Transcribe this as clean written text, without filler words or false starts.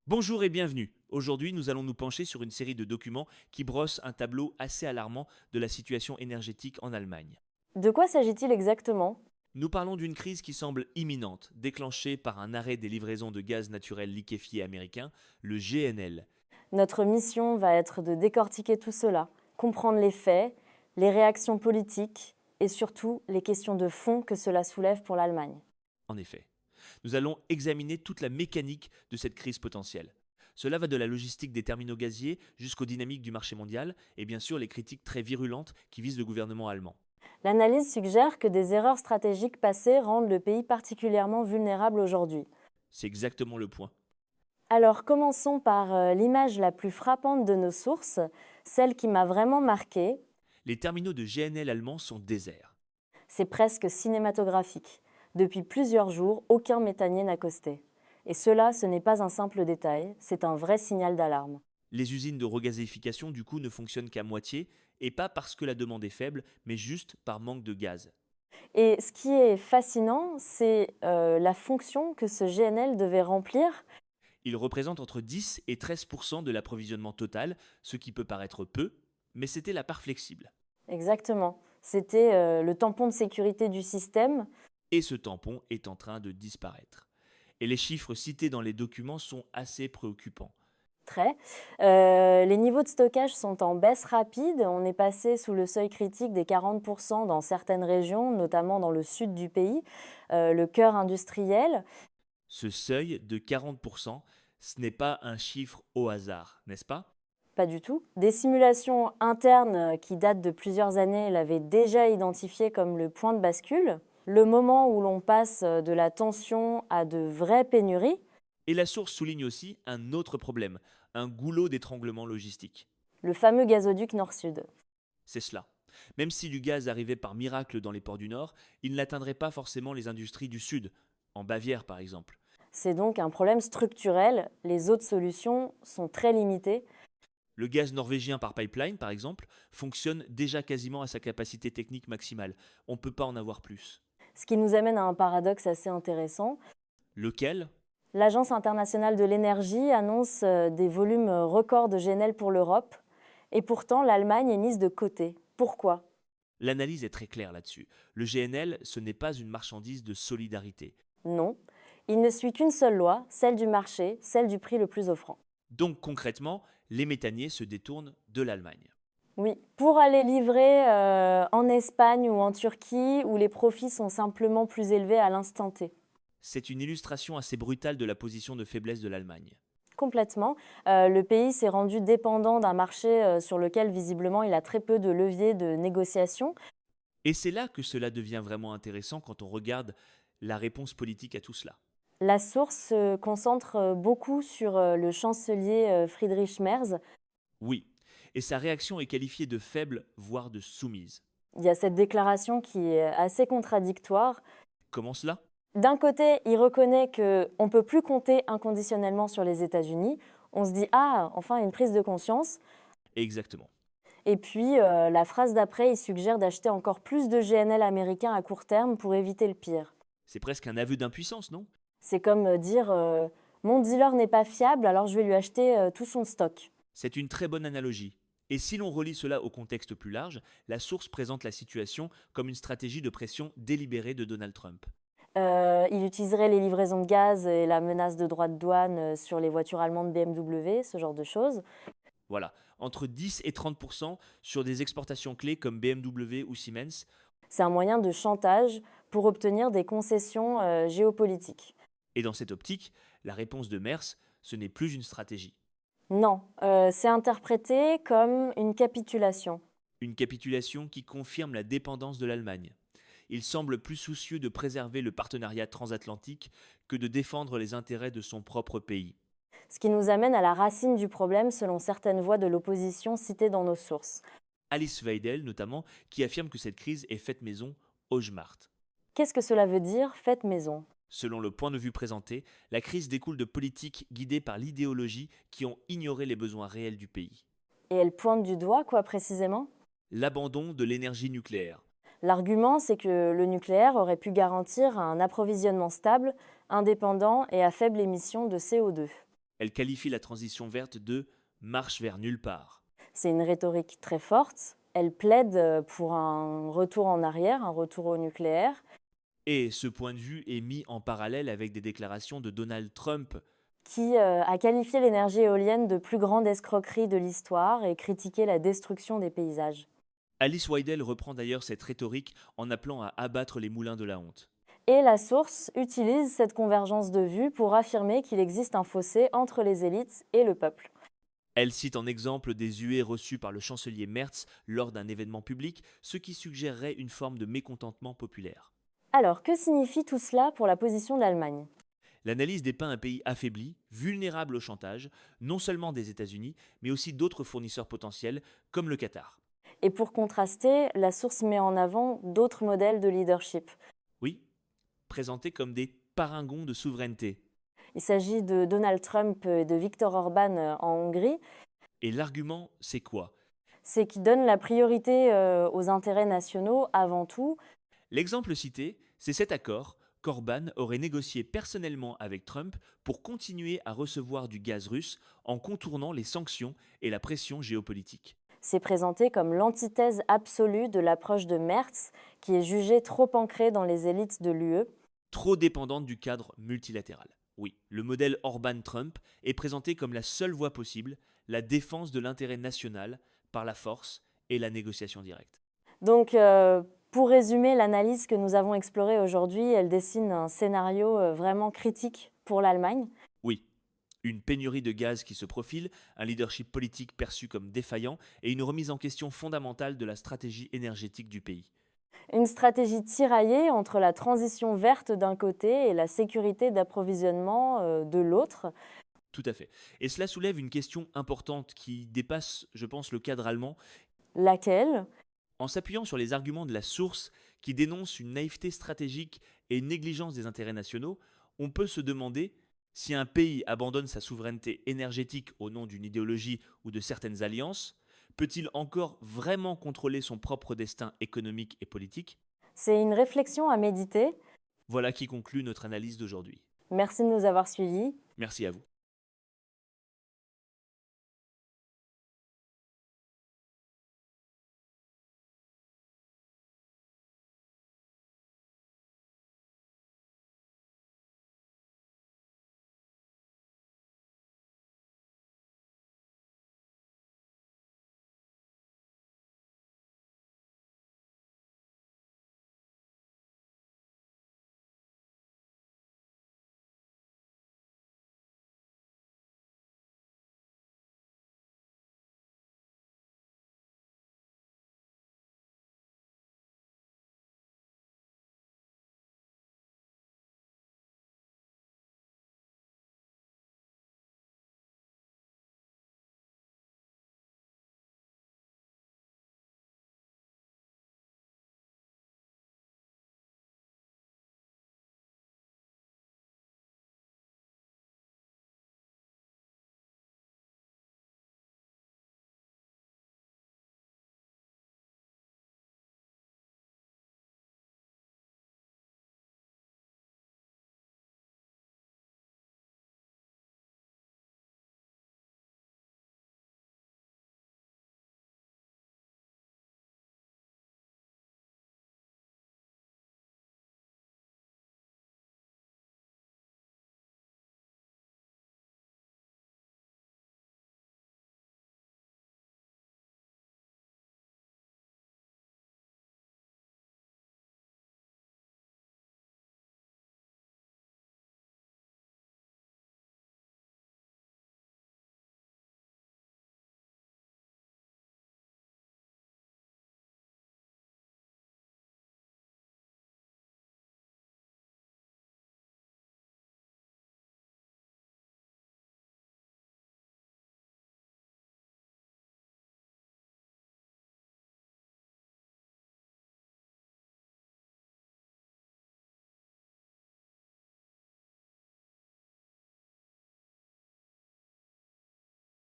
Bonjour et bienvenue. Aujourd'hui, nous allons nous pencher sur une série de documents qui brossent un tableau assez alarmant de la situation énergétique en Allemagne. De quoi s'agit-il exactement? Nous parlons d'une crise qui semble imminente, déclenchée par un arrêt des livraisons de gaz naturel liquéfié américain, le GNL. Notre mission va être de décortiquer tout cela, comprendre les faits, les réactions politiques et surtout les questions de fond que cela soulève pour l'Allemagne. En effet, nous allons examiner toute la mécanique de cette crise potentielle. Cela va de la logistique des terminaux gaziers jusqu'aux dynamiques du marché mondial et bien sûr les critiques très virulentes qui visent le gouvernement allemand. L'analyse suggère que des erreurs stratégiques passées rendent le pays particulièrement vulnérable aujourd'hui. C'est exactement le point. Alors commençons par l'image la plus frappante de nos sources, celle qui m'a vraiment marquée. Les terminaux de GNL allemands sont déserts. C'est presque cinématographique. Depuis plusieurs jours, aucun méthanier n'a costé. Et cela, ce n'est pas un simple détail, c'est un vrai signal d'alarme. Les usines de regazéification, du coup, ne fonctionnent qu'à moitié, et pas parce que la demande est faible, mais juste par manque de gaz. Et ce qui est fascinant, c'est la fonction que ce GNL devait remplir. Ils représentent entre 10 et 13% de l'approvisionnement total, ce qui peut paraître peu, mais c'était la part flexible. Exactement. C'était le tampon de sécurité du système. Et ce tampon est en train de disparaître. Et les chiffres cités dans les documents sont assez préoccupants. Très. Les niveaux de stockage sont en baisse rapide. On est passé sous le seuil critique des 40% dans certaines régions, notamment dans le sud du pays, le cœur industriel. Ce seuil de 40%, ce n'est pas un chiffre au hasard, n'est-ce pas? Pas du tout. Des simulations internes qui datent de plusieurs années l'avaient déjà identifié comme le point de bascule, le moment où l'on passe de la tension à de vraies pénuries. Et la source souligne aussi un autre problème, un goulot d'étranglement logistique. Le fameux gazoduc Nord-Sud. C'est cela. Même si du gaz arrivait par miracle dans les ports du Nord, il n'atteindrait pas forcément les industries du Sud, en Bavière par exemple. C'est donc un problème structurel. Les autres solutions sont très limitées. Le gaz norvégien par pipeline, par exemple, fonctionne déjà quasiment à sa capacité technique maximale. On ne peut pas en avoir plus. Ce qui nous amène à un paradoxe assez intéressant. Lequel? L'Agence internationale de l'énergie annonce des volumes records de GNL pour l'Europe. Et pourtant, l'Allemagne est mise de côté. Pourquoi? L'analyse est très claire là-dessus. Le GNL, ce n'est pas une marchandise de solidarité. Non. Il ne suit qu'une seule loi, celle du marché, celle du prix le plus offrant. Donc concrètement, les méthaniers se détournent de l'Allemagne. Oui, pour aller livrer en Espagne ou en Turquie, où les profits sont simplement plus élevés à l'instant T. C'est une illustration assez brutale de la position de faiblesse de l'Allemagne. Complètement. Le pays s'est rendu dépendant d'un marché sur lequel visiblement il a très peu de leviers de négociation. Et c'est là que cela devient vraiment intéressant quand on regarde la réponse politique à tout cela. La source se concentre beaucoup sur le chancelier Friedrich Merz. Oui, et sa réaction est qualifiée de faible, voire de soumise. Il y a cette déclaration qui est assez contradictoire. Comment cela? D'un côté, il reconnaît qu'on ne peut plus compter inconditionnellement sur les États-Unis. On se dit, ah, enfin une prise de conscience. Exactement. Et puis, la phrase d'après, il suggère d'acheter encore plus de GNL américains à court terme pour éviter le pire. C'est presque un aveu d'impuissance, non? C'est comme dire, mon dealer n'est pas fiable, alors je vais lui acheter tout son stock. C'est une très bonne analogie. Et si l'on relie cela au contexte plus large, la source présente la situation comme une stratégie de pression délibérée de Donald Trump. Il utiliserait les livraisons de gaz et la menace de droits de douane sur les voitures allemandes BMW, ce genre de choses. Voilà, entre 10 et 30% sur des exportations clés comme BMW ou Siemens. C'est un moyen de chantage pour obtenir des concessions géopolitiques. Et dans cette optique, la réponse de Merz, ce n'est plus une stratégie. Non, c'est interprété comme une capitulation. Une capitulation qui confirme la dépendance de l'Allemagne. Il semble plus soucieux de préserver le partenariat transatlantique que de défendre les intérêts de son propre pays. Ce qui nous amène à la racine du problème selon certaines voix de l'opposition citées dans nos sources. Alice Weidel notamment, qui affirme que cette crise est faite maison au Schmart. Qu'est-ce que cela veut dire, faites maison? Selon le point de vue présenté, la crise découle de politiques guidées par l'idéologie qui ont ignoré les besoins réels du pays. Et elle pointe du doigt, quoi précisément? L'abandon de l'énergie nucléaire. L'argument, c'est que le nucléaire aurait pu garantir un approvisionnement stable, indépendant et à faible émission de CO2. Elle qualifie la transition verte de marche vers nulle part. C'est une rhétorique très forte. Elle plaide pour un retour en arrière, un retour au nucléaire, Et ce point de vue est mis en parallèle avec des déclarations de Donald Trump. qui a qualifié l'énergie éolienne de plus grande escroquerie de l'histoire et critiqué la destruction des paysages. Alice Weidel reprend d'ailleurs cette rhétorique en appelant à abattre les moulins de la honte. Et la source utilise cette convergence de vues pour affirmer qu'il existe un fossé entre les élites et le peuple. Elle cite en exemple des huées reçues par le chancelier Merz lors d'un événement public, ce qui suggérerait une forme de mécontentement populaire. Alors, que signifie tout cela pour la position de l'Allemagne? L'analyse dépeint un pays affaibli, vulnérable au chantage, non seulement des États-Unis, mais aussi d'autres fournisseurs potentiels, comme le Qatar. Et pour contraster, la source met en avant d'autres modèles de leadership. Oui, présentés comme des parangons de souveraineté. Il s'agit de Donald Trump et de Viktor Orban en Hongrie. Et l'argument, c'est quoi? C'est qu'ils donnent la priorité aux intérêts nationaux avant tout. L'exemple cité, c'est cet accord qu'Orban aurait négocié personnellement avec Trump pour continuer à recevoir du gaz russe en contournant les sanctions et la pression géopolitique. C'est présenté comme l'antithèse absolue de l'approche de Merz, qui est jugée trop ancrée dans les élites de l'UE. Trop dépendante du cadre multilatéral. Oui, le modèle Orban-Trump est présenté comme la seule voie possible, la défense de l'intérêt national par la force et la négociation directe. Donc, pour résumer l'analyse que nous avons explorée aujourd'hui, elle dessine un scénario vraiment critique pour l'Allemagne. Oui, une pénurie de gaz qui se profile, un leadership politique perçu comme défaillant et une remise en question fondamentale de la stratégie énergétique du pays. Une stratégie tiraillée entre la transition verte d'un côté et la sécurité d'approvisionnement de l'autre. Tout à fait. Et cela soulève une question importante qui dépasse, je pense, le cadre allemand. Laquelle? En s'appuyant sur les arguments de la source qui dénoncent une naïveté stratégique et une négligence des intérêts nationaux, on peut se demander si un pays abandonne sa souveraineté énergétique au nom d'une idéologie ou de certaines alliances, peut-il encore vraiment contrôler son propre destin économique et politique? C'est une réflexion à méditer. Voilà qui conclut notre analyse d'aujourd'hui. Merci de nous avoir suivis. Merci à vous.